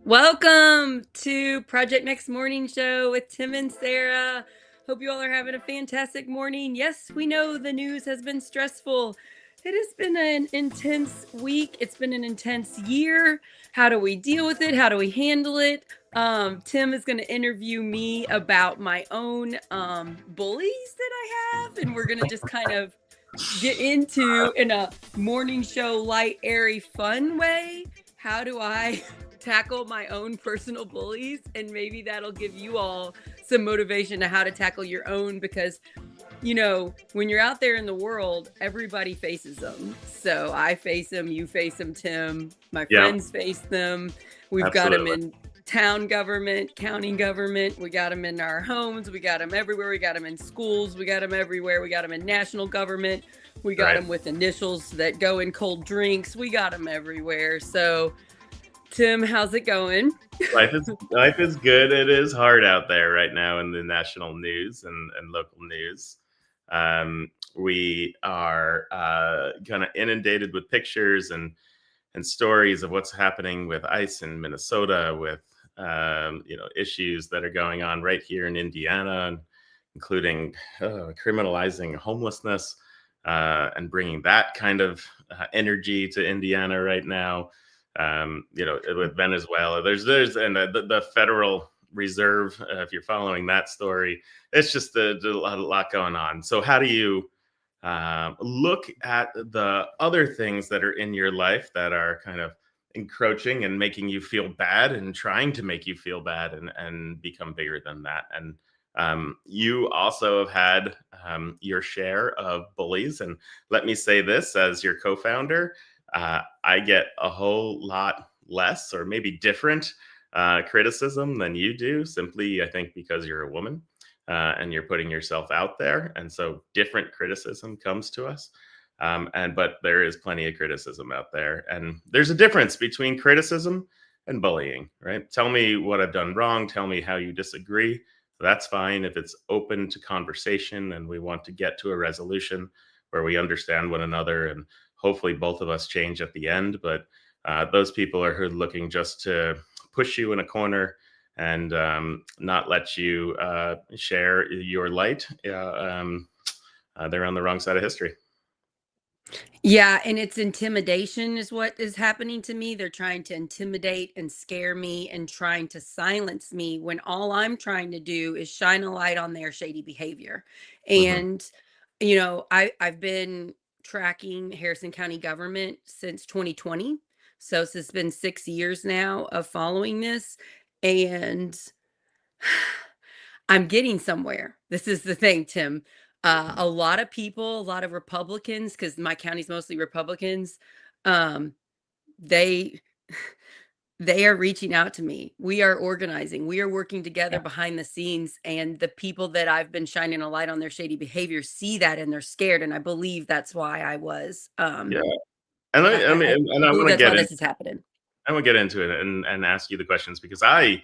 Welcome to Project Next Morning Show with Tim and Sarah. Hope you all are having a fantastic morning. Yes, we know the news has been stressful. It has been an intense week. It's been an intense year. How do we deal with it? How do we handle it? Tim is going to interview me about my own bullies that I have, and we're going to just kind of get into in a morning show light, airy, fun way. How do I tackle my own personal bullies? And maybe that'll give you all some motivation to how to tackle your own because when you're out there in the world, everybody faces them. So I face them, you face them, Tim. My Yeah, friends face them. We've got them absolutely. in town government, county government. We got them in our homes. We got them everywhere. We got them in schools. We got them everywhere. We got them in national government. We got Right. them with initials that go in cold drinks. We got them everywhere. So, Tim, how's it going? Life is good. It is hard out there right now in the national news and local news. We are kind of inundated with pictures and stories of what's happening with ICE in Minnesota, with issues that are going on right here in Indiana, including criminalizing homelessness and bringing that kind of energy to Indiana right now. With Venezuela, there's and the Federal Reserve. If you're following that story, it's just a lot going on. So how do you look at the other things that are in your life that are kind of encroaching and making you feel bad and trying to make you feel bad and become bigger than that? And you also have had your share of bullies. And let me say this as your co founder, I get a whole lot less or maybe different criticism than you do, simply, I think, because you're a woman and you're putting yourself out there. And so different criticism comes to us. But there is plenty of criticism out there. And there's a difference between criticism and bullying, right? Tell me what I've done wrong. Tell me how you disagree. That's fine if it's open to conversation and we want to get to a resolution where we understand one another and hopefully both of us change at the end. But those people are who are looking just to push you in a corner and not let you share your light. They're on the wrong side of history. Yeah, and it's intimidation is what is happening to me. They're trying to intimidate and scare me and trying to silence me when all I'm trying to do is shine a light on their shady behavior. Hmm. And I've been tracking Harrison County government since 2020. So it's been 6 years now of following this, and I'm getting somewhere. This is the thing, Tim. A lot of people, a lot of Republicans, because my county's mostly Republicans, um, they they are reaching out to me. We are organizing. We are working together behind the scenes, and the people that I've been shining a light on their shady behavior see that and they're scared. And I believe that's why I was. Yeah, and I mean, and I believe that's why this is happening. I want to get into it and ask you the questions because I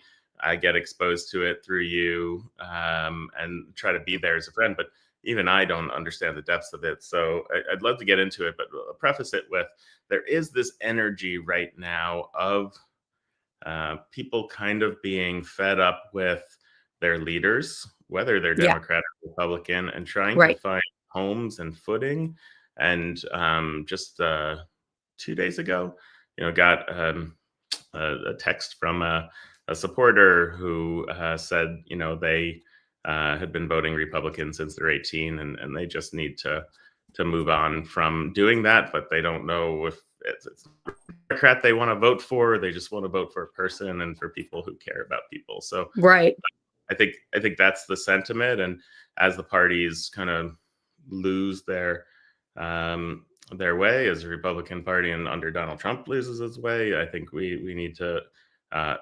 get exposed to it through you and try to be there as a friend, but even I don't understand the depths of it. So I'd love to get into it, but I'll preface it with there is this energy right now of people kind of being fed up with their leaders, whether they're Yeah. Democrat or Republican, and trying to Right. find homes and footing. And just 2 days ago, got a text from a supporter who said, they had been voting Republican since they're 18, and they just need to move on from doing that, but they don't know if it's Democrat they want to vote for. They just want to vote for a person and for people who care about people. So Right. I think that's the sentiment. And as the parties kind of lose their way, as the Republican Party and under Donald Trump loses its way, I think we need to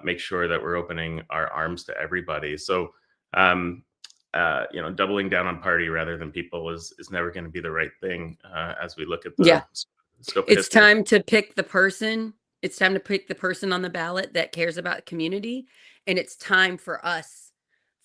make sure that we're opening our arms to everybody. So doubling down on party rather than people is never going to be the right thing as we look at the Yeah. scope of It's history. time to pick the person. It's time to pick the person on the ballot that cares about community, and it's time for us,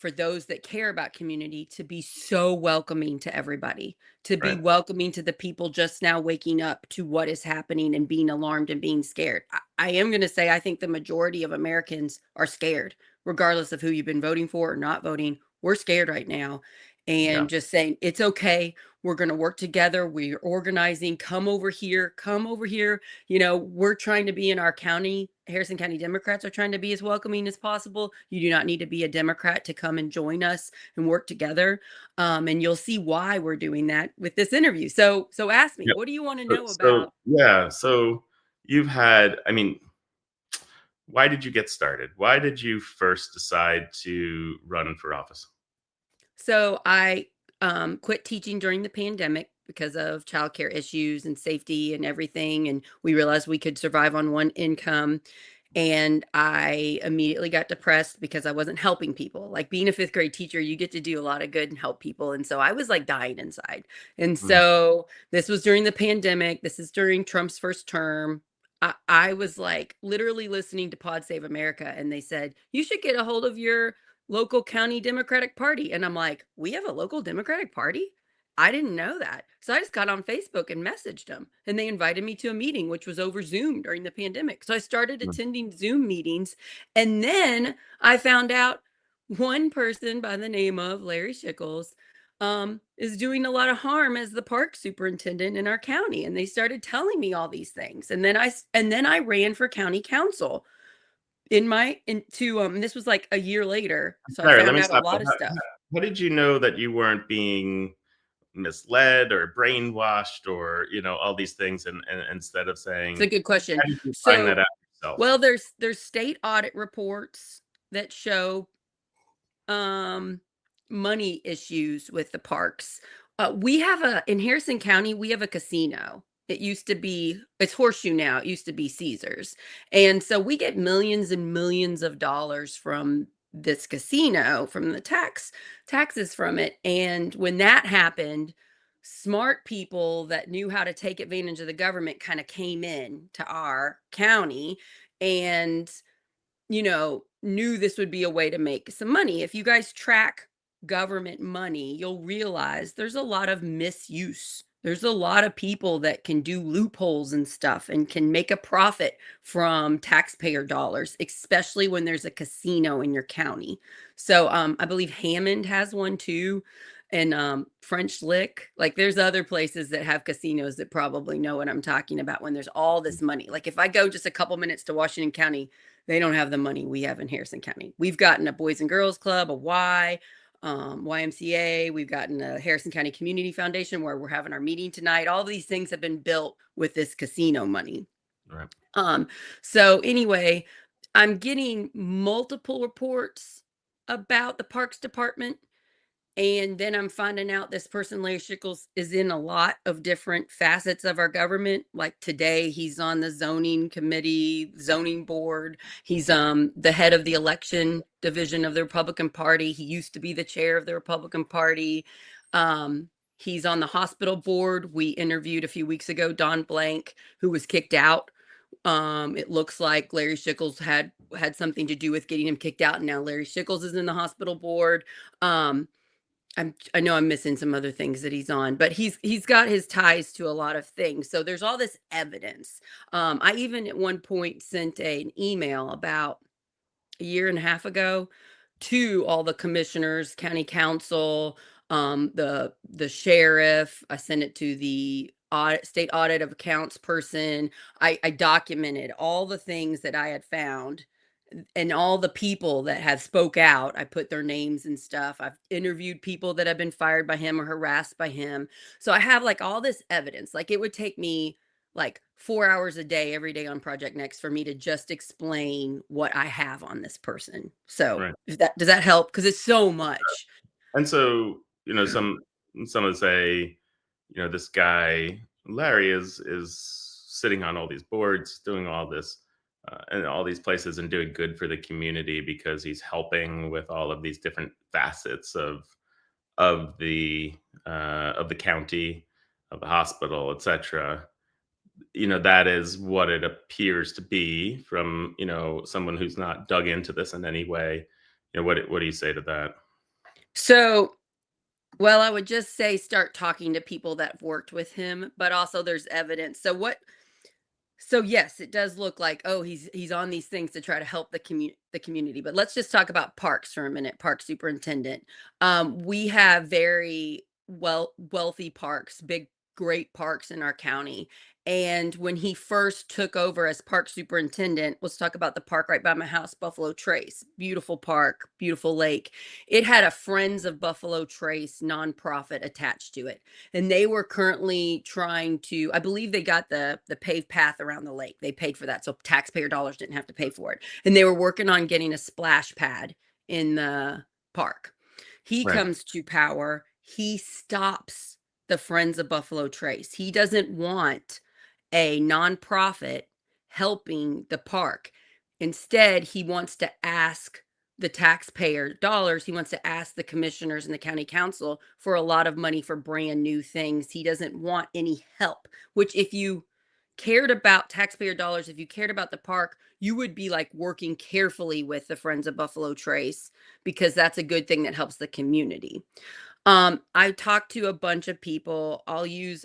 for those that care about community to be so welcoming to everybody, to be Right. welcoming to the people just now waking up to what is happening and being alarmed and being scared. I am going to say I think the majority of Americans are scared, regardless of who you've been voting for or not voting. We're scared right now. Yeah. And just saying, it's okay. We're going to work together. We're organizing. Come over here. Come over here. We're trying to be in our county. Harrison County Democrats are trying to be as welcoming as possible. You do not need to be a Democrat to come and join us and work together. And you'll see why we're doing that with this interview. So ask me, Yeah. what do you want to So, know so about? yeah. So you've had. I mean, why did you get started? Why did you first decide to run for office? So I quit teaching during the pandemic because of childcare issues and safety and everything. And we realized we could survive on one income. And I immediately got depressed because I wasn't helping people. Like being a fifth grade teacher, you get to do a lot of good and help people. And so I was like dying inside. And Mm, so this was during the pandemic. This is during Trump's first term. I was like literally listening to Pod Save America, and they said, you should get a hold of your local county Democratic Party. And I'm like, we have a local Democratic Party? I didn't know that. So I just got on Facebook and messaged them, and they invited me to a meeting, which was over Zoom during the pandemic. So I started mm. attending Zoom meetings. And then I found out one person by the name of Larry Shickles is doing a lot of harm as the park superintendent in our county. And they started telling me all these things. And then I ran for county council this was like a year later. So I Sorry, let found me out a stop lot you. of How, stuff. how did you know that you weren't being misled or brainwashed or all these things, and instead of It's a saying, good question. how did you find that So, out yourself? well, there's state audit reports that show um money issues with the parks. We have a in Harrison County, we have a casino. It's Horseshoe now. It used to be Caesars. And so we get millions and millions of dollars from this casino, from the taxes from it. And when that happened, smart people that knew how to take advantage of the government kind of came in to our county and knew this would be a way to make some money. If you guys track government money, you'll realize there's a lot of misuse. There's a lot of people that can do loopholes and stuff and can make a profit from taxpayer dollars, especially when there's a casino in your county. So I believe Hammond has one too. And French Lick, like there's other places that have casinos that probably know what I'm talking about when there's all this money. Like if I go just a couple minutes to Washington County, they don't have the money we have in Harrison County. We've gotten a Boys and Girls Club, a YMCA. We've gotten a Harrison County Community Foundation where we're having our meeting tonight. All these things have been built with this casino money. Right. Um, so anyway, I'm getting multiple reports about the Parks Department, and then I'm finding out this person, Larry Shickles, is in a lot of different facets of our government. Like today, he's on the zoning committee, zoning board. He's the head of the election division of the Republican Party. He used to be the chair of the Republican Party. He's on the hospital board. We interviewed a few weeks ago Don Blank, who was kicked out. It looks like Larry Shickles had something to do with getting him kicked out, and now Larry Shickles is in the hospital board. I know I'm missing some other things that he's on, but he's got his ties to a lot of things. So there's all this evidence. I even at one point sent an email about a year and a half ago to all the commissioners, county council, the sheriff. I sent it to the state audit of accounts person. I documented all the things that I had found and all the people that have spoke out. I put their names and stuff. I've interviewed people that have been fired by him or harassed by him. So I have like all this evidence. Like it would take me like 4 hours a day every day on Project Next for me to just explain what I have on this person. So Right. if that does that help? Because it's so much. And so, some would say, this guy Larry is sitting on all these boards, doing all this, and all these places, and doing good for the community because he's helping with all of these different facets of the of the county, of the hospital, etc. That is what it appears to be from someone who's not dug into this in any way. What do you say to that? So, well, I would just say start talking to people that have worked with him, but also there's evidence. So yes, it does look like, oh, he's on these things to try to help the community. But let's just talk about parks for a minute. Park superintendent. We have very wealthy parks, big great parks in our county. And when he first took over as park superintendent, let's talk about the park right by my house, Buffalo Trace. Beautiful park, beautiful lake. It had a Friends of Buffalo Trace nonprofit attached to it, and they were currently trying to, I believe they got the paved path around the lake. They paid for that, so taxpayer dollars didn't have to pay for it. And they were working on getting a splash pad in the park. He Right. comes to power. He stops the Friends of Buffalo Trace. He doesn't want a nonprofit helping the park. Instead, he wants to ask the taxpayer dollars. He wants to ask the commissioners and the county council for a lot of money for brand new things. He doesn't want any help, which, if you cared about taxpayer dollars, if you cared about the park, you would be like working carefully with the Friends of Buffalo Trace, because that's a good thing that helps the community. I talked to a bunch of people. I'll use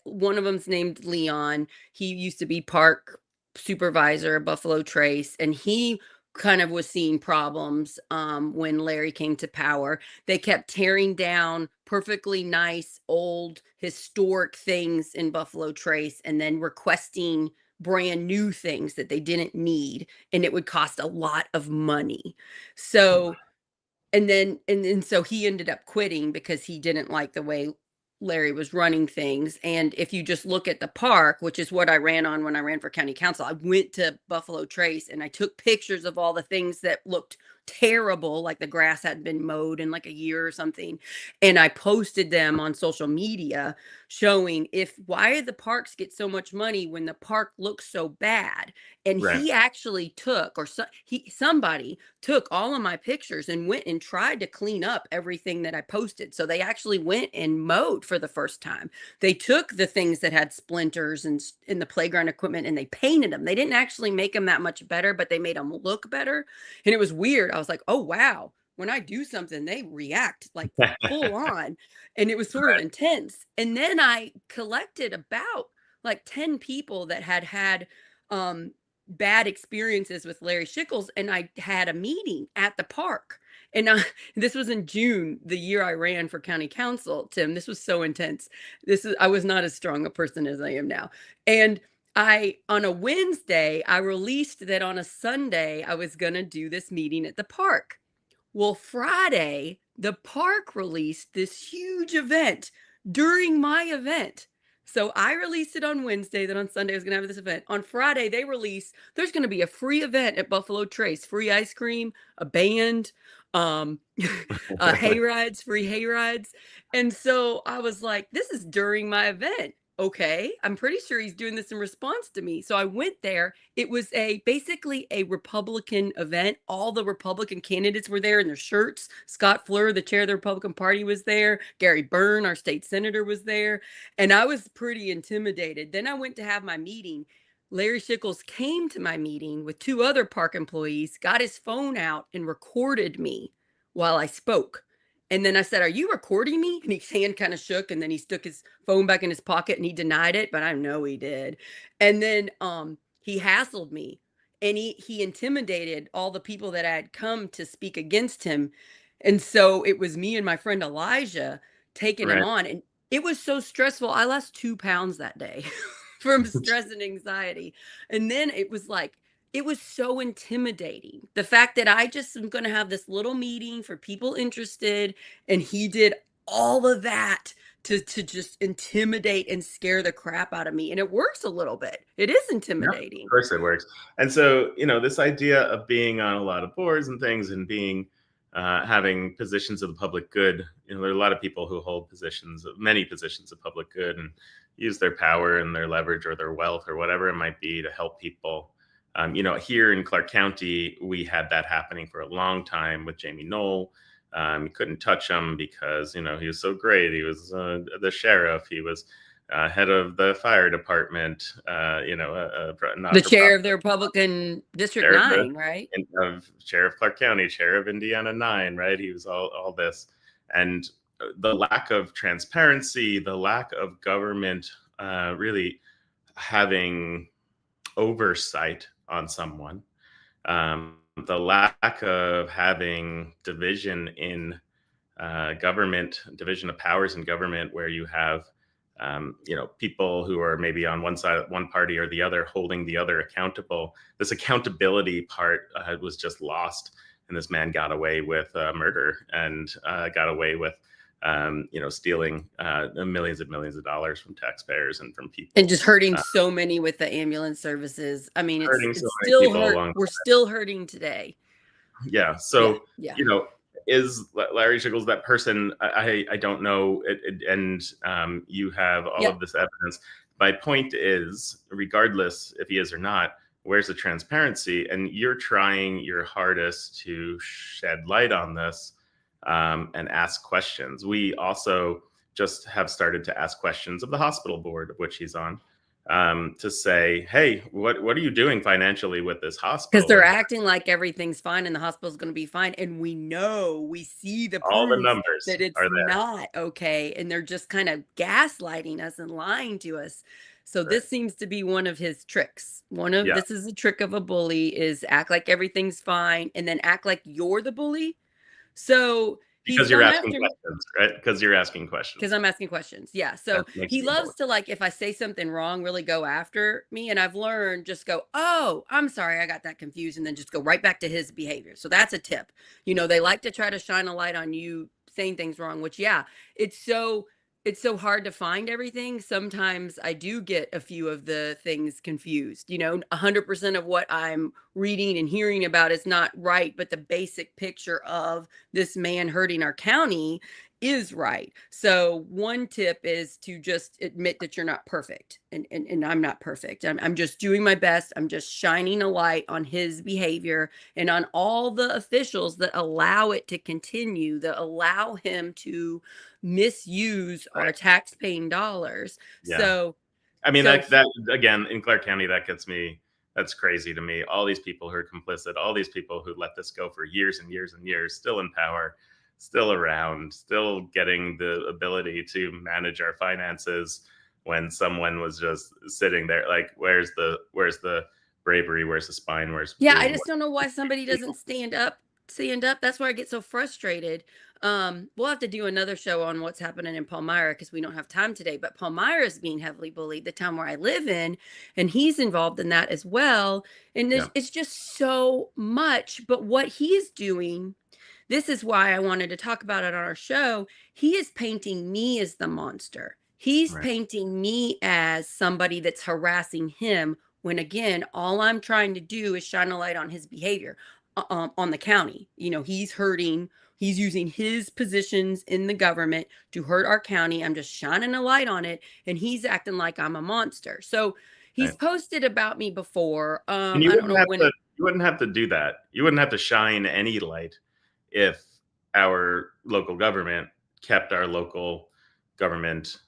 one of them's named Leon. He used to be park supervisor at Buffalo Trace, and he kind of was seeing problems when Larry came to power. They kept tearing down perfectly nice, old, historic things in Buffalo Trace and then requesting brand new things that they didn't need, and it would cost a lot of money. So and then so he ended up quitting because he didn't like the way Larry was running things. And if you just look at the park, which is what I ran on when I ran for county council, I went to Buffalo Trace and I took pictures of all the things that looked terrible, like the grass hadn't been mowed in like a year or something. And I posted them on social media showing, if why the parks get so much money when the park looks so bad. And Right. he actually took, or somebody took all of my pictures and went and tried to clean up everything that I posted. So they actually went and mowed for the first time. They took the things that had splinters and in the playground equipment and they painted them. They didn't actually make them that much better, but they made them look better. And it was weird. I was like, "Oh wow, when I do something, they react like full on." And it was sort of intense. And then I collected about like 10 people that had um bad experiences with Larry Shickles, and I had a meeting at the park. And this was in June, the year I ran for county council, Tim. This was so intense. I was not as strong a person as I am now. And on a Wednesday, I released that on a Sunday, I was going to do this meeting at the park. Well, Friday, the park released this huge event during my event. So I released it on Wednesday, that on Sunday I was going to have this event. On Friday, they released there's going to be a free event at Buffalo Trace, free ice cream, a band, um, hay rides, free hay rides. And so I was like, this is during my event. Okay, I'm pretty sure he's doing this in response to me. So I went there. It was basically a Republican event. All the Republican candidates were there in their shirts. Scott Fleur, the chair of the Republican Party, was there. Gary Byrne, our state senator, was there. And I was pretty intimidated. Then I went to have my meeting. Larry Shickles came to my meeting with two other park employees, got his phone out and recorded me while I spoke. And then I said, "Are you recording me?" And his hand kind of shook, and then he stuck his phone back in his pocket and he denied it, but I know he did. And then he hassled me, and he intimidated all the people that had come to speak against him. And so it was me and my friend Elijah taking him Right. on, and it was so stressful. I lost 2 pounds that day from stress and anxiety. And then it was so intimidating. The fact that I just am going to have this little meeting for people interested, and he did all of that to just intimidate and scare the crap out of me. And it works a little bit. It is Yeah, of intimidating. course it works. And so, this idea of being on a lot of boards and things and being having positions of the public good, there are a lot of people who hold many positions of public good and use their power and their leverage or their wealth or whatever it might be to help people. Here in Clark County, we had that happening for a long time with Jamie Knoll. You couldn't touch him because, he was so great. He was the sheriff. He was head of the fire department, The not for chair of profit, the Republican District chair of the 9, right? chair of Clark County, chair of Indiana 9, right? He was all this, and the lack of transparency, the lack of government really having oversight on someone, the lack of having division in government, division of powers in government, where you have people who are maybe on one side, one party or the other, holding the other accountable. This accountability part was just lost, and this man got away with murder and got away with stealing millions of dollars from taxpayers and from And people, just hurting uh, so many with the ambulance services. I mean, it's hurting so it's many still people hurt. along. We're still hurting today. Yeah. Yeah, So, yeah, you know, is Larry Shiggles that person? I don't know. And you have all yeah. of this evidence. My point is, regardless if he is or not, where's the transparency? And you're trying your hardest to shed light on this and ask questions. We also just have started to ask questions of the hospital board, of which he's on, to say, hey, what are you doing financially with this Because hospital? they're And acting like everything's fine and the hospital's going to be fine. And we know, we see the all the proof numbers that it's are there. not okay. And they're just kind of gaslighting us and lying to us. So Right. this seems to be one of his tricks. Yeah. This is a trick of a bully, is act like everything's fine and then act like you're the bully. So he's Because you're gone asking after me. questions, right? Because you're asking Because questions. I'm asking questions. Yeah. That So makes he you a bully. loves to, like, if I say something wrong, really go after me. And I've learned just go, oh, I'm sorry, I got that confused. And then just go right back to his behavior. So that's a tip. They like to try to shine a light on you saying things wrong, which, yeah, it's so. It's so hard to find everything. Sometimes I do get a few of the things confused. 100% of what I'm reading and hearing about is not right, but the basic picture of this man hurting our county is right. So one tip is to just admit that you're not perfect. And I'm not perfect. I'm just doing my best. I'm just shining a light on his behavior and on all the officials that allow it to continue, that allow him to misuse our Right. tax paying dollars. Yeah. So I mean, so that again, in Clark County, that gets me. That's crazy to me. All these people who are complicit, all these people who let this go for years and years and years, still in power, still around, still getting the ability to manage our finances when someone was just sitting there. Like, where's the bravery? Where's the spine? Where's yeah, I doing just what? don't know why somebody doesn't stand up. Stand up. That's where I get so frustrated. We'll have to do another show on what's happening in Palmyra because we don't have time today. But Palmyra is being heavily bullied, the town where I live in, and he's involved in that as well. And Yeah. it's just so much. But what he's doing, this is why I wanted to talk about it on our show. He is painting me as the monster. He's Right. painting me as somebody that's harassing him when, again, all I'm trying to do is shine a light on his behavior on the county. He's hurting, he's using his positions in the government to hurt our county. I'm just shining a light on it, and he's acting like I'm a monster. So he's Right. posted about me before. And I don't know when it. you wouldn't have to do that. You wouldn't have to shine any light if our local government kept our local government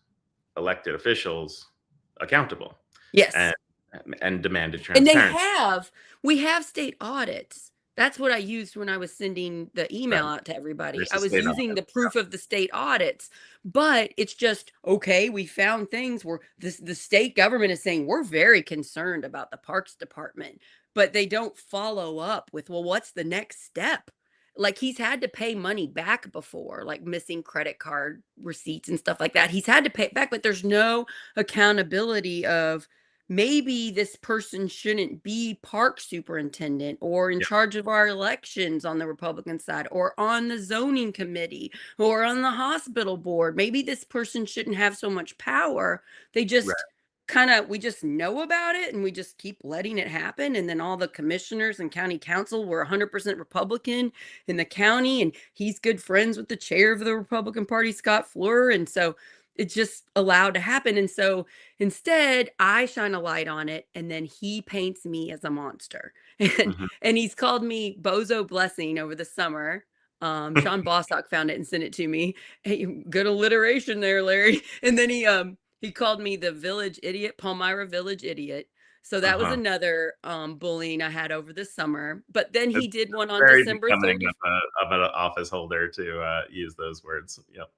elected officials accountable Yes. and and demanded And transparency. we have state audits. That's what I used when I was sending the Right. email out to everybody. There's I the was state using audit. the proof of the state audits, but it's just, okay, we found things where the state government is saying we're very concerned about the parks department, but they don't follow up with, well, what's the next step? Like, he's had to pay money back before, like missing credit card receipts and stuff like that. He's had to pay it back, but there's no accountability of, maybe this person shouldn't be park superintendent or in Yeah. charge of our elections on the Republican side or on the zoning committee or on the hospital board. Maybe this person shouldn't have so much power. They just Right. we just know about it and we just keep letting it happen. And then all the commissioners and county council were 100% Republican in the county. And he's good friends with the chair of the Republican Party, Scott Fleur. And so it's just allowed to happen. And so instead, I shine a light on it, and then he paints me as a monster. And Mhm. and he's called me Bozo Blessing over the summer. Sean Bostock found it and sent it to me. Hey, good alliteration there, Larry. And then He called me the village idiot, Palmyra village idiot. So that was Uh-huh. another bullying I had over the summer. But then he It's did one on very December becoming 30th. of an office holder to use those words. Yep.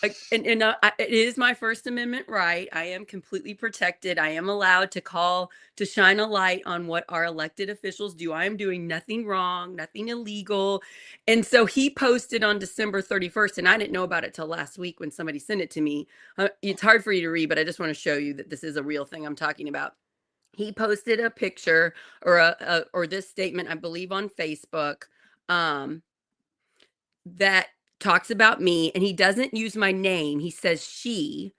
It is my First Amendment right. I am completely protected. I am allowed to call to shine a light on what our elected officials do. I am doing nothing wrong, nothing illegal. And so he posted on December 31st, and I didn't know about it till last week when somebody sent it to me. It's hard for you to read, but I just want to show you that this is a real thing I'm talking about. He posted a picture or or this statement, I believe, on Facebook. Um, that talks about me, and he doesn't use my name. He says she,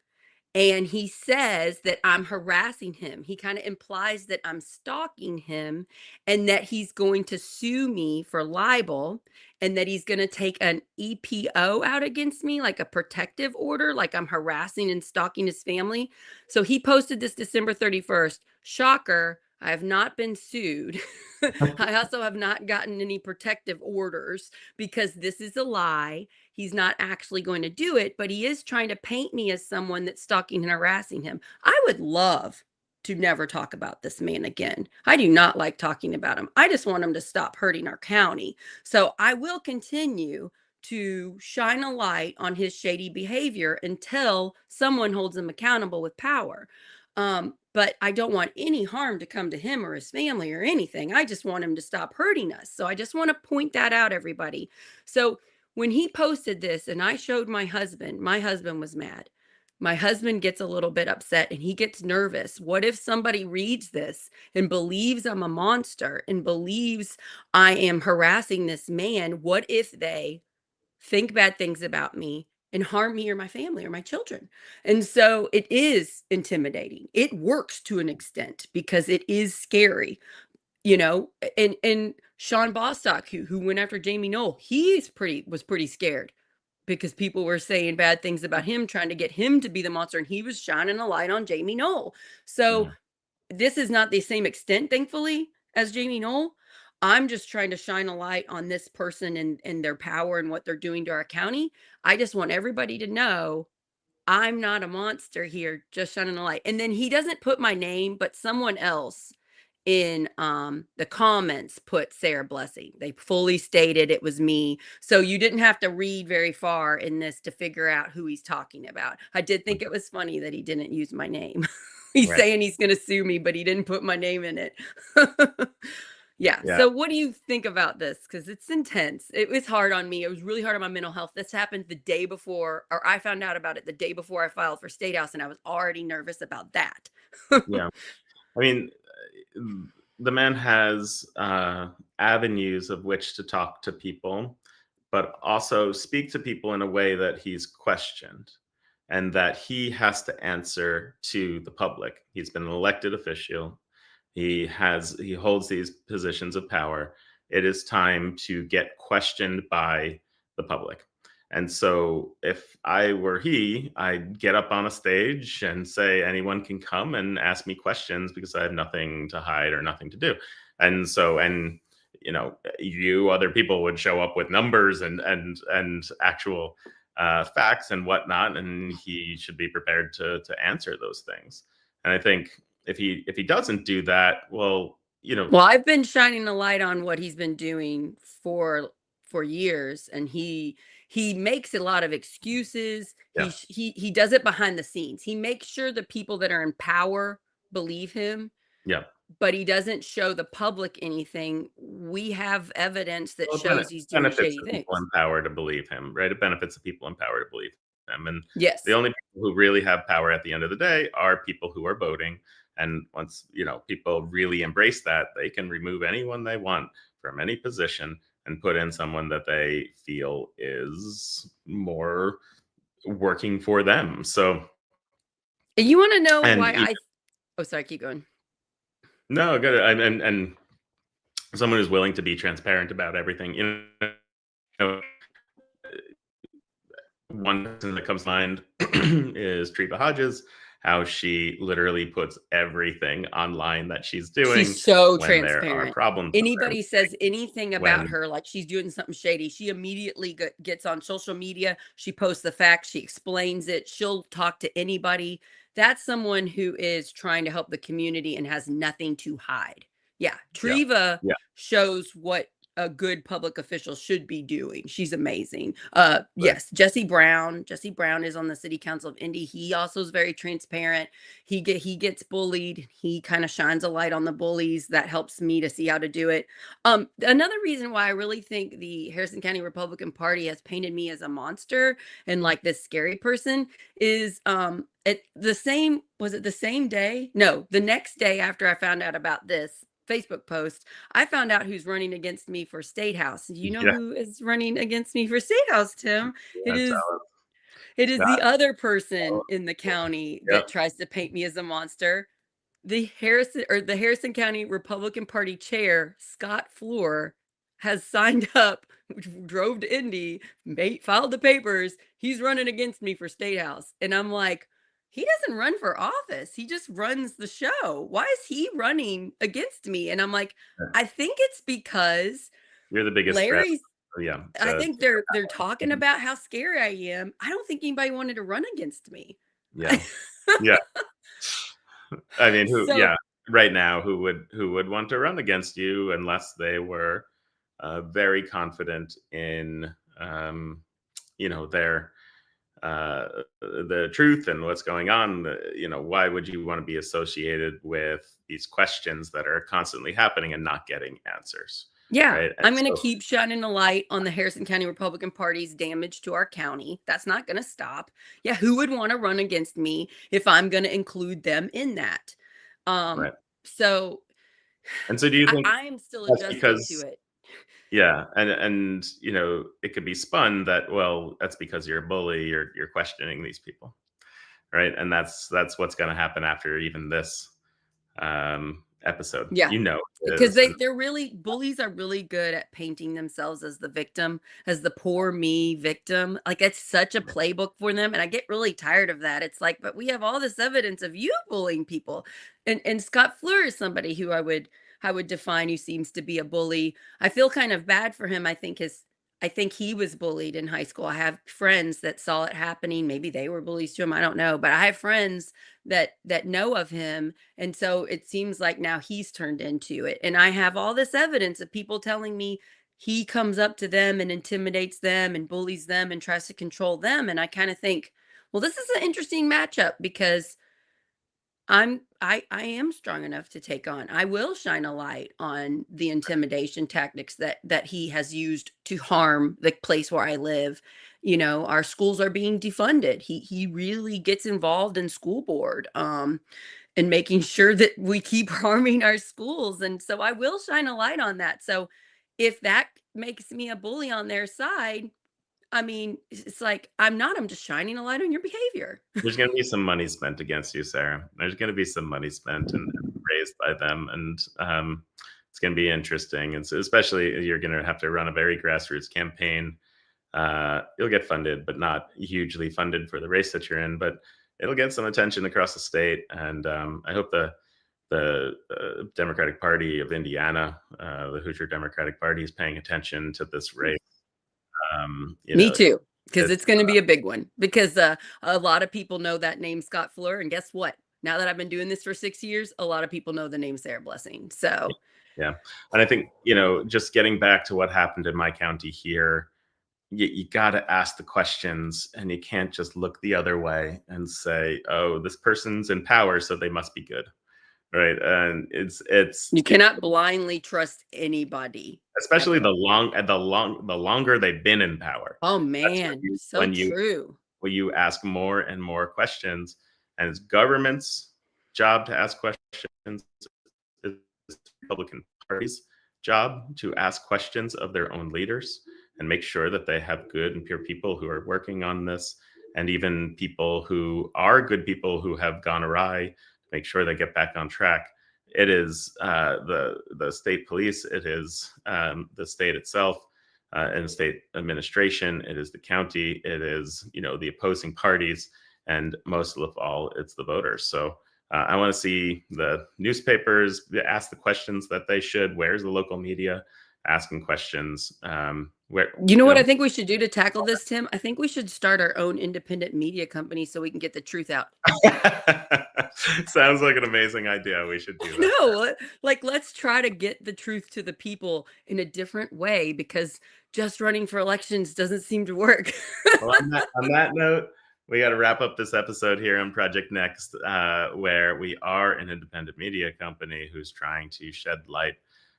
and he says that I'm harassing him. He kind of implies that I'm stalking him and that he's going to sue me for libel and that he's going to take an EPO out against me, like a protective order, like I'm harassing and stalking his family. So he posted this December 31st. Shocker, I have not been sued. I also have not gotten any protective orders because this is a lie. He's not actually going to do it, but he is trying to paint me as someone that's stalking and harassing him. I would love to never talk about this man again. I do not like talking about him. I just want him to stop hurting our county. So I will continue to shine a light on his shady behavior until someone holds him accountable with power. But I don't want any harm to come to him or his family or anything. I just want him to stop hurting us. So I just want to point that out, everybody. So when he posted this and I showed my husband was mad. My husband gets a little bit upset and he gets nervous. What if somebody reads this and believes I'm a monster and believes I am harassing this man? What if they think bad things about me and harm me or my family or my children? And so it is intimidating. It works to an extent because it is scary, and Sean Bostock, who went after Jamie Knoll, was pretty scared because people were saying bad things about him, trying to get him to be the monster, and he was shining a light on Jamie Knoll. So Yeah. this is not the same extent, thankfully, as Jamie Knoll. I'm just trying to shine a light on this person and their power and what they're doing to our county. I just want everybody to know I'm not a monster here, just shining a light. And then he doesn't put my name, but someone else in the comments put Sarah Blessing. They fully stated it was me. So you didn't have to read very far in this to figure out who he's talking about. I did think it was funny that he didn't use my name. He's Right. saying he's going to sue me, but he didn't put my name in it. Yeah. Yeah. So what do you think about this? Because it's intense. It was hard on me. It was really hard on my mental health. This happened the day before, or I found out about it the day before I filed for State House, and I was already nervous about that. Yeah. I mean, the man has avenues of which to talk to people, but also speak to people in a way that he's questioned and that he has to answer to the public. He's been an elected official. He holds these positions of power. It is time to get questioned by the public. And so if I were he, I'd get up on a stage and say anyone can come and ask me questions because I have nothing to hide or nothing to do. And you other people would show up with numbers and actual facts and whatnot, and he should be prepared to answer those things. And I think if he doesn't do that, well, Well, I've been shining a light on what he's been doing for years, and he makes a lot of excuses. yeah, He does it behind the scenes. He makes sure the people that are in power believe him, yeah. but he doesn't show the public anything. We have evidence that Well, shows he's doing benefits shady the people things. in power to believe him, right? It benefits the people in power to believe him. And the Yes. only people who really have power at the end of the day are people who are voting. And once, people really embrace that, they can remove anyone they want from any position and put in someone that they feel is more working for them. So, And you want to know and why oh, sorry, keep going. no, good. And someone who's willing to be transparent about everything, know, one person that comes to mind is Treva Hodges, how she literally puts everything online that she's She's doing so when there are transparent. problems with her. Anybody says anything about When her, like she's doing something shady, she immediately gets on social media. She posts the facts. She explains it. She'll talk to anybody that's someone who is trying to help the community and has nothing to hide. Yeah, Yeah. Treva Yeah. shows what a good public official should be doing. She's amazing. Right. Yes, Jesse Brown. Jesse Brown is on the city council of Indy. He also is very transparent. He gets bullied. He kind of shines a light on the bullies. That helps me to see how to do it. Another reason why I really think the Harrison County Republican Party has painted me as a monster and like this scary person is at the same was it the same day? No, the next day after I found out about this Facebook post, I found out who's running against me for state house. Do you know Yeah. who is running against me for state house, Tim? It That's is Alan it is Scott. the other person in the Yeah. county Yep. that tries to paint me as a monster. The Harrison County Republican Party chair, Scott Floor, has signed up, drove to Indy, filed the papers. He's running against me for state house. And I'm like, he doesn't run for office. He just runs the show. Why is he running against me? And I'm like, I think it's because You're the biggest threat. Larry's Yeah. I think they're talking about how scary I am. I don't think anybody wanted to run against me. Yeah. Yeah. I mean, who? So Yeah. Right now, who would want to run against you unless they were very confident in their the truth and what's going on. Why would you want to be associated with these questions that are constantly happening and not getting answers, yeah, right? And I'm gonna so, keep shining a light on the Harrison County Republican Party's damage to our county. That's not gonna stop. Yeah, who would want to run against me if I'm gonna include them in that? Um, right. so And so, do you think I'm still that's adjusting to because? it. Yeah, and it could be spun that, well, that's because you're a bully. You're questioning these people, right? And that's what's going to happen after even this episode. Yeah. It Because is. And they're really bullies are really good at painting themselves as the victim, as the poor me victim. Like it's such a playbook for them. And I get really tired of that. It's like, but we have all this evidence of you bullying people. And Scott Fleur is somebody who I would define who seems to be a bully. I feel kind of bad for him. I think he was bullied in high school. I have friends that saw it happening. Maybe they were bullies to him. I don't know. But I have friends that know of him, and so it seems like now he's turned into it. And I have all this evidence of people telling me he comes up to them and intimidates them and bullies them and tries to control them. And I kind of think, well, this is an interesting matchup because I am strong enough to take on. I will shine a light on the intimidation tactics that he has used to harm the place where I live. Our schools are being defunded. He really gets involved in school board and making sure that we keep harming our schools. And so I will shine a light on that. So if that makes me a bully on their side, I mean, it's like I'm just shining a light on your behavior. there's going to be some money spent against you, Sarah. There's going to be some money spent and raised by them, and it's going to be interesting. And so, especially, you're going to have to run a very grassroots campaign. You'll get funded, but not hugely funded for the race that you're in. But it'll get some attention across the state, and I hope the Democratic Party of Indiana, the Hoosier Democratic Party, is paying attention to this race. Me too, because It's it's going to be a big one. Because a lot of people know that name Scott Fleur, and guess what? Now that I've been doing this for 6 years, a lot of people know the name Sarah Blessing. So yeah, and I think just getting back to what happened in my county here, you got to ask the questions, and you can't just look the other way and say, "Oh, this person's in power, so they must be good." Right? And it's you cannot blindly trust anybody especially ever. the longer they've been in power. Oh That's man, so when you true. when you ask more and more questions, and it's government's job to ask questions. It's Republican Party's job to ask questions of their own leaders and make sure that they have good and pure people who are working on this, and even people who are good people who have gone awry, make sure they get back on track. It is the state police. It is the state itself and state administration. It is the county. It is the opposing parties, and most of all, it's the voters. So I want to see the newspapers ask the questions that they should. Where's the local media asking questions? Where, You know you what I know, think we should do to tackle this, Tim? I think we should start our own independent media company so we can get the truth out. sounds like an amazing idea. We should do that. No, like let's try to get the truth to the people in a different way because just running for elections doesn't seem to work. Well, on that note, we got to wrap up this episode here on Project Next, where we are an independent media company who's trying to shed light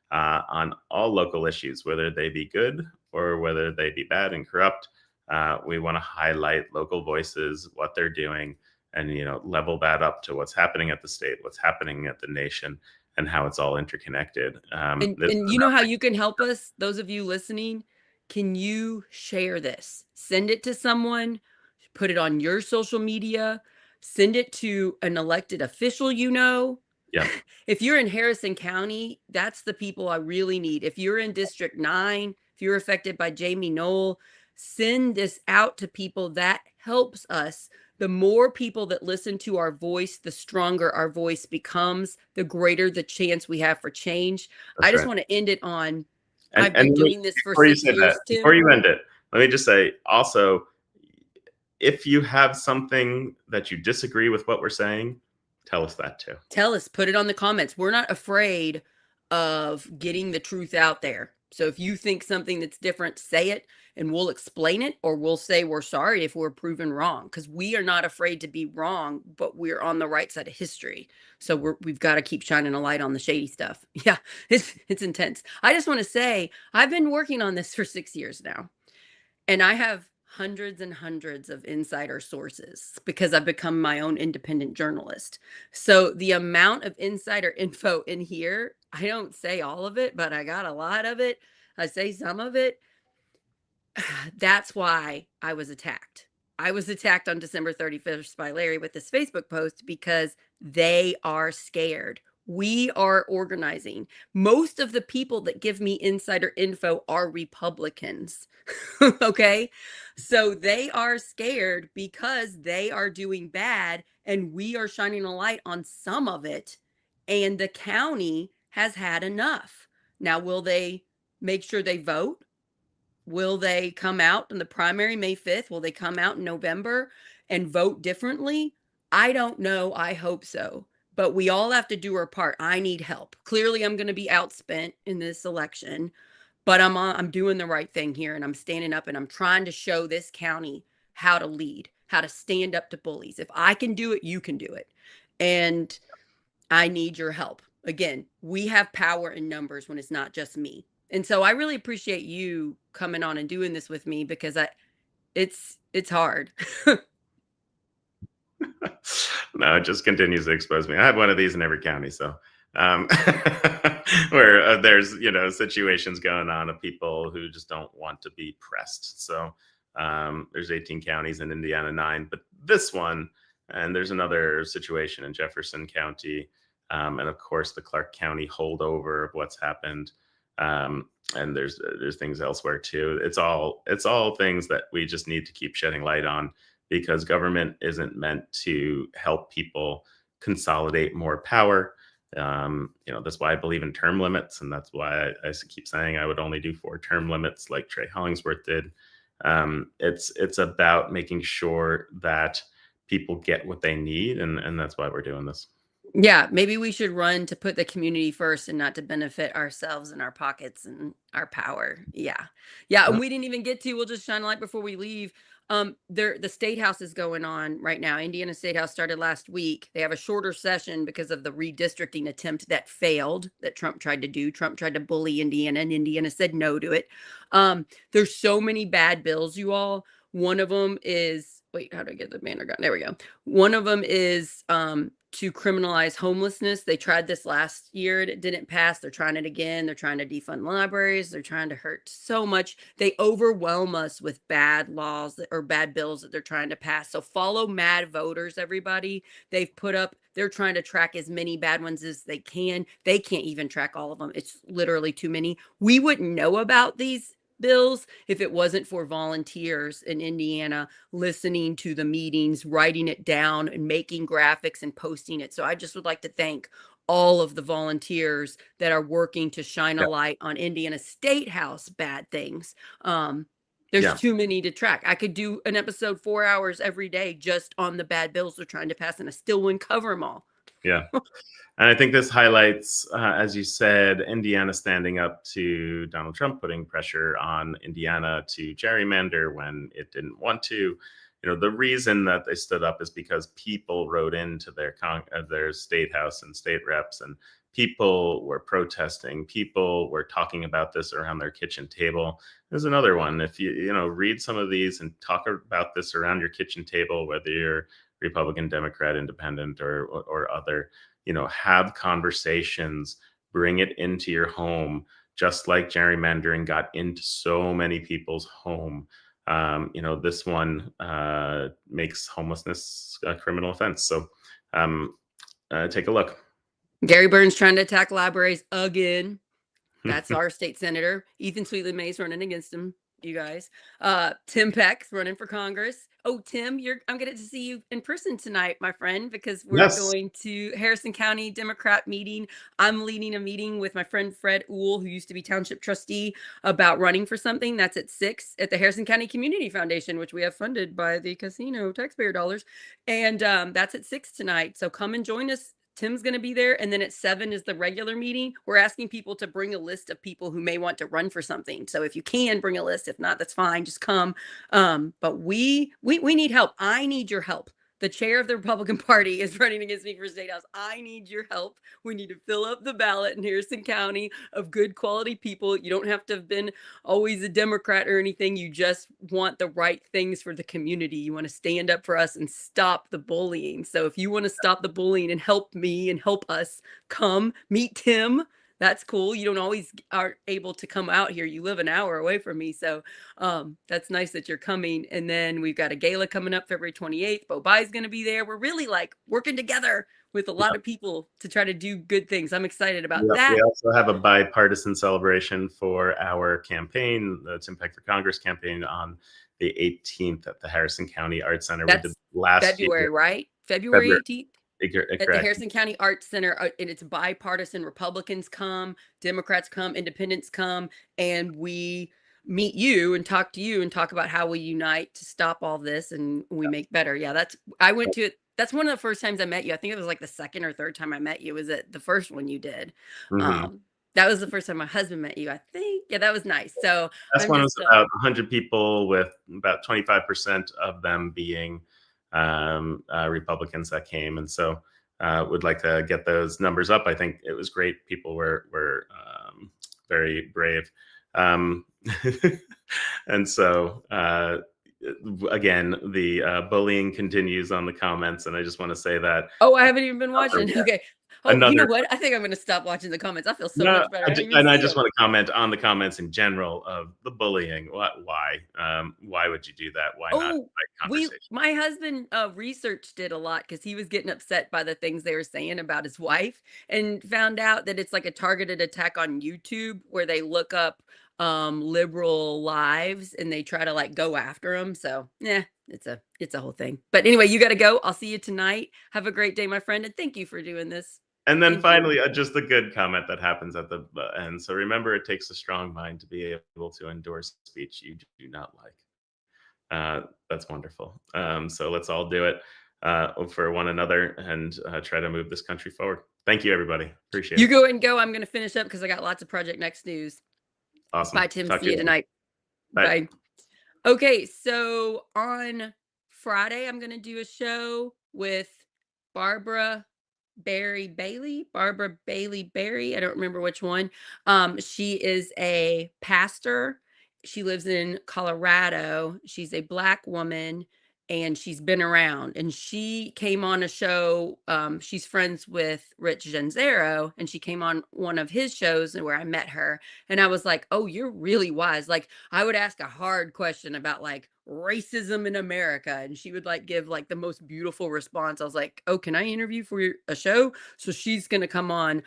on all local issues, whether they be good or whether they be bad and corrupt. We want to highlight local voices, what they're doing, and level that up to what's happening at the state, what's happening at the nation, and how it's all interconnected. This And is you know about how you can help us, those of you listening? Can you share this? Send it to someone, put it on your social media, send it to an elected official you know. yeah, If you're in Harrison County, that's the people I really need. If you're in District 9, if you're affected by Jamie Knoll, send this out to people. That helps us. The more people that listen to our voice, the stronger our voice becomes, the greater the chance we have for change. I that's just right. want to end it on And I've been doing this for before you say that, 6 years, before Tim. you end it, let me just say also, if you have something that you disagree with what we're saying, tell us that too. Tell us, put it on the comments. We're not afraid of getting the truth out there. So if you think something that's different, say it and we'll explain it, or we'll say we're sorry if we're proven wrong, because we are not afraid to be wrong, but we're on the right side of history. So we've got to keep shining a light on the shady stuff. Yeah, it's intense. I just want to say I've been working on this for 6 years now. And I have hundreds and hundreds of insider sources because I've become my own independent journalist. So the amount of insider info in here, I don't say all of it, but I got a lot of it. I say some of it. That's why I was attacked. I was attacked on December 31st by Larry with this Facebook post because they are scared. We are organizing. Most of the people that give me insider info are Republicans. Okay. So they are scared because they are doing bad and we are shining a light on some of it. And the county has had enough. Now, will they make sure they vote? Will they come out in the primary May 5th? Will they come out in November and vote differently? I don't know. I hope so. But we all have to do our part. I need help. Clearly, I'm going to be outspent in this election, but I'm doing the right thing here and I'm standing up and I'm trying to show this county how to lead, how to stand up to bullies. If I can do it, you can do it. And I need your help. Again, we have power in numbers when it's not just me. And so I really appreciate you coming on and doing this with me because it's hard. No, it just continues to expose me. I have one of these in every county, so um, where there's situations going on of people who just don't want to be pressed. So there's 18 counties in Indiana, 9, but this one, and there's another situation in Jefferson County, and of course the Clark County holdover of what's happened. And there's things elsewhere too. It's all things that we just need to keep shedding light on, because government isn't meant to help people consolidate more power. That's why I believe in term limits, and that's why I keep saying I would only do 4 term limits, like Trey Hollingsworth did. It's about making sure that people get what they need, and that's why we're doing this. Yeah, maybe we should run to put the community first and not to benefit ourselves and our pockets and our power. Yeah. Yeah, and Well, we didn't even get to, we'll just shine a light before we leave. The state house is going on right now. Indiana State House started last week. They have a shorter session because of the redistricting attempt that failed that Trump tried to do. Trump tried to bully Indiana and Indiana said no to it. There's so many bad bills, you all. One of them is wait, how do I get the banner gun? There we go. One of them is to criminalize homelessness. They tried this last year and it didn't pass. They're trying it again. They're trying to defund libraries. They're trying to hurt so much. They overwhelm us with bad laws or bad bills that they're trying to pass. So follow mad voters, everybody. They're trying to track as many bad ones as they can. They can't even track all of them. It's literally too many. We wouldn't know about these bills if it wasn't for volunteers in Indiana listening to the meetings, writing it down, and making graphics and posting it. So I just would like to thank all of the volunteers that are working to shine Yeah. a light on Indiana State House bad things. There's Yeah. too many to track. I could do an episode 4 hours every day just on the bad bills they're trying to pass, and I still wouldn't cover them all. Yeah. And I think this highlights, as you said, Indiana standing up to Donald Trump, putting pressure on Indiana to gerrymander when it didn't want to. You know, the reason that they stood up is because people wrote into their state house and state reps, and people were protesting. People were talking about this around their kitchen table. There's another one. If you read some of these and talk about this around your kitchen table, whether you're Republican, Democrat, Independent, or other, have conversations, bring it into your home, just like gerrymandering got into so many people's home. This one makes homelessness a criminal offense. So take a look. Gary Burns trying to attack libraries again. That's our state senator. Ethan Sweetland May's running against him, you guys. Tim Peck's running for Congress. Oh, Tim, I'm gonna get to see you in person tonight, my friend, because we're Yes. going to Harrison County Democrat meeting. I'm leading a meeting with my friend Fred Uhl, who used to be township trustee, about running for something. That's at 6 at the Harrison County Community Foundation, which we have funded by the casino taxpayer dollars. And that's at 6 tonight. So come and join us. Tim's going to be there. And then at 7 is the regular meeting. We're asking people to bring a list of people who may want to run for something. So if you can bring a list, if not, that's fine. Just come. But we need help. I need your help. The chair of the Republican Party is running against me for state house. I need your help. We need to fill up the ballot in Harrison County of good quality people. You don't have to have been always a Democrat or anything. You just want the right things for the community. You want to stand up for us and stop the bullying. So if you want to stop the bullying and help me and help us, come meet Tim. That's cool. You don't always are able to come out here. You live an hour away from me. So that's nice that you're coming. And then we've got a gala coming up February 28th. Bo Bai's going to be there. We're really like working together with a lot of people to try to do good things. I'm excited about Yep. We that. also have a bipartisan celebration for our campaign, the Impact for Congress campaign, on the 18th at the Harrison County Arts Center. We did That's last year. February, right? February February. 18th at the Correct. Harrison County Arts Center. And it's bipartisan. Republicans come, Democrats come, independents come, and we meet you and talk to you and talk about how we unite to stop all this and we make better. Yeah, I went to it. That's one of the first times I met you. I think it was like the second or third time I met you. Was it the first one you did? Mm-hmm. That was the first time my husband met you, I think. Yeah, that was nice. So Last I'm one was just about 100 people, with about 25% of them being Republicans that came, and so would like to get those numbers up. I think it was great. People were very brave, and so again, the bullying continues on the comments, and I just want to say that. Oh, I haven't even been watching. Okay. Oh, you know Another what? I think I'm going to stop watching the comments. I feel so No, much better. I didn't even I see just them. want to comment on the comments in general of the bullying. Why? Why would you do that? Why not Oh, like conversation? my husband researched it a lot because he was getting upset by the things they were saying about his wife and found out that it's like a targeted attack on YouTube where they look up liberal lives and they try to like go after them. So yeah, it's a whole thing. But anyway, you got to go. I'll see you tonight. Have a great day, my friend, and thank you for doing this. And then Thank you. finally, just a good comment that happens at the end. So remember, it takes a strong mind to be able to endorse speech you do not like. That's wonderful. So let's all do it for one another and try to move this country forward. Thank you, everybody. Appreciate You it. go and go. I'm going to finish up because I got lots of Project Next news. Awesome. Bye, Tim. Talk See to you you later. tonight. Bye. Bye. Okay, so on Friday, I'm going to do a show with Barbara Barbara Bailey Berry. I don't remember which one. She is a pastor. She lives in Colorado. She's a Black woman and she's been around. And she came on a show. She's friends with Rich Genzero, and she came on one of his shows where I met her. And I was like, oh, you're really wise. Like, I would ask a hard question about like racism in America, and she would like give like the most beautiful response. I was like, oh, can I interview for a show? So she's going to come on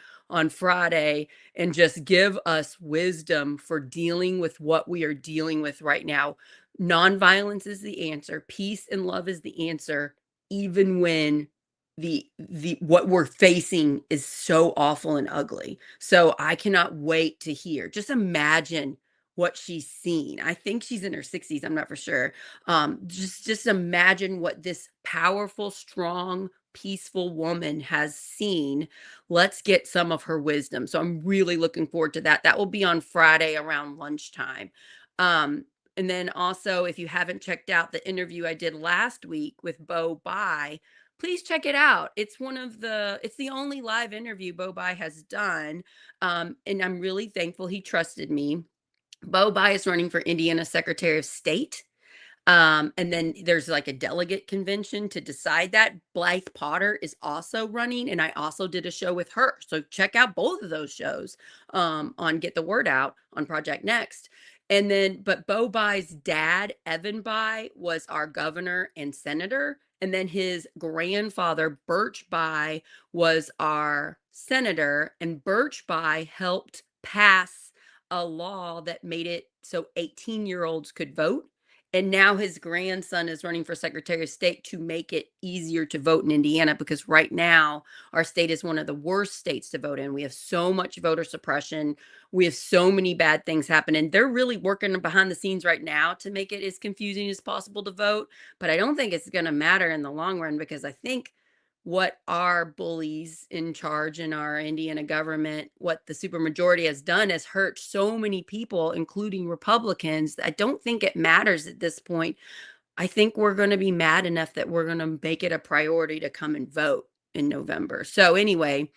Friday and just give us wisdom for dealing with what we are dealing with right now. Nonviolence is the answer. Peace and love is the answer, even when the what we're facing is so awful and ugly. So I cannot wait to hear. Just imagine what she's seen. I think she's in her 60s, I'm not for sure. Just imagine what this powerful, strong, peaceful woman has seen. Let's get some of her wisdom. So I'm really looking forward to that. That will be on Friday around lunchtime. Um, and then also, if you haven't checked out the interview I did last week with Bo Bai, please check it out. It's the only live interview Bo Bai has done. And I'm really thankful he trusted me. Bo Bai is running for Indiana Secretary of State. And then there's like a delegate convention to decide that. Blythe Potter is also running, and I also did a show with her. So check out both of those shows on Get the Word Out on Project Next. And then, but Bo Bai's dad, Evan Bai, was our governor and senator. And then his grandfather, Birch Bai, was our senator. And Birch Bai helped pass a law that made it so 18-year-olds could vote, and now his grandson is running for Secretary of State to make it easier to vote in Indiana, because right now our state is one of the worst states to vote in. We have so much voter suppression. We have so many bad things happening. They're really working behind the scenes right now to make it as confusing as possible to vote. But I don't think it's going to matter in the long run, because I think what our bullies in charge in our Indiana government, what the supermajority has done, has hurt so many people, including Republicans. I don't think it matters at this point. I think we're going to be mad enough that we're going to make it a priority to come and vote in November. So anyway,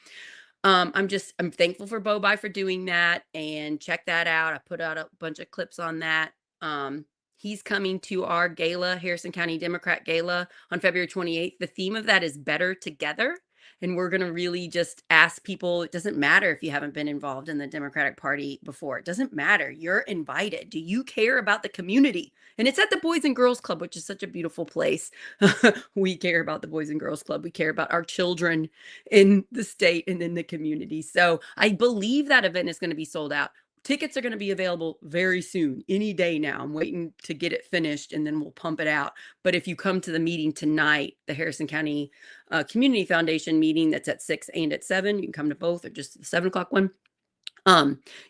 I'm thankful for Bo Bai for doing that, and check that out. I put out a bunch of clips on that. Um, he's coming to our gala, Harrison County Democrat Gala, on February 28th. The theme of that is Better Together. And we're going to really just ask people, it doesn't matter if you haven't been involved in the Democratic Party before. It doesn't matter. You're invited. Do you care about the community? And it's at the Boys and Girls Club, which is such a beautiful place. We care about the Boys and Girls Club. We care about our children in the state and in the community. So I believe that event is going to be sold out. Tickets are going to be available very soon, any day now. I'm waiting to get it finished, and then we'll pump it out. But if you come to the meeting tonight, the Harrison County Community Foundation meeting, that's at 6 and at 7, you can come to both, or just the 7 o'clock one.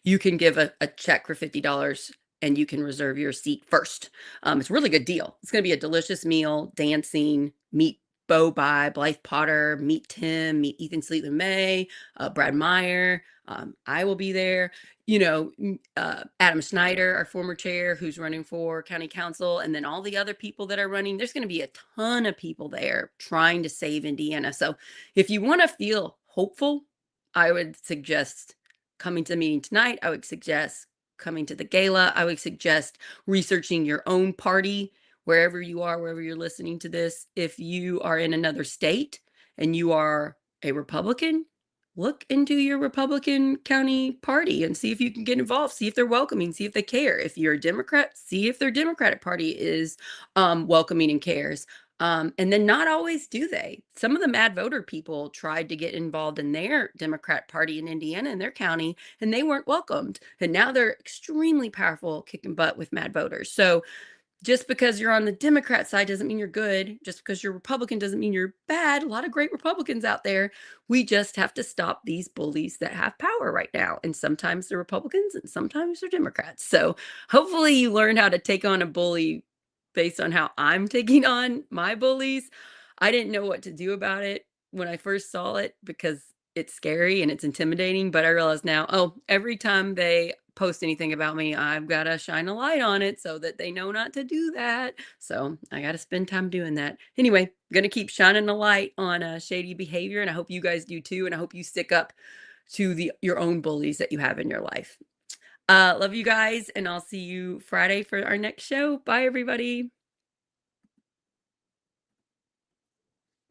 You can give a check for $50 and you can reserve your seat first. It's a really good deal. It's going to be a delicious meal, dancing, meet Bo Bai, Blythe Potter, meet Tim, meet Ethan Sleetman May, Brad Meyer. I will be there. Adam Schneider, our former chair, who's running for county council, and then all the other people that are running. There's going to be a ton of people there trying to save Indiana. So if you want to feel hopeful, I would suggest coming to the meeting tonight. I would suggest coming to the gala. I would suggest researching your own party wherever you are, wherever you're listening to this. If you are in another state and you are a Republican, look into your Republican county party and see if you can get involved, see if they're welcoming, see if they care. If you're a Democrat, see if their Democratic Party is welcoming and cares. And then not always do they. Some of the mad voter people tried to get involved in their Democrat Party in Indiana, in their county, and they weren't welcomed. And now they're extremely powerful, kicking butt with mad voters. So just because you're on the Democrat side doesn't mean you're good. Just because you're Republican doesn't mean you're bad. A lot of great Republicans out there. We just have to stop these bullies that have power right now. And sometimes they're Republicans and sometimes they're Democrats. So hopefully you learn how to take on a bully based on how I'm taking on my bullies. I didn't know what to do about it when I first saw it, because it's scary and it's intimidating. But I realize now, oh, every time they post anything about me, I've got to shine a light on it so that they know not to do that. So I got to spend time doing that. Anyway, I'm going to keep shining a light on shady behavior, and I hope you guys do too. And I hope you stick up to your own bullies that you have in your life. Love you guys, and I'll see you Friday for our next show. Bye, everybody.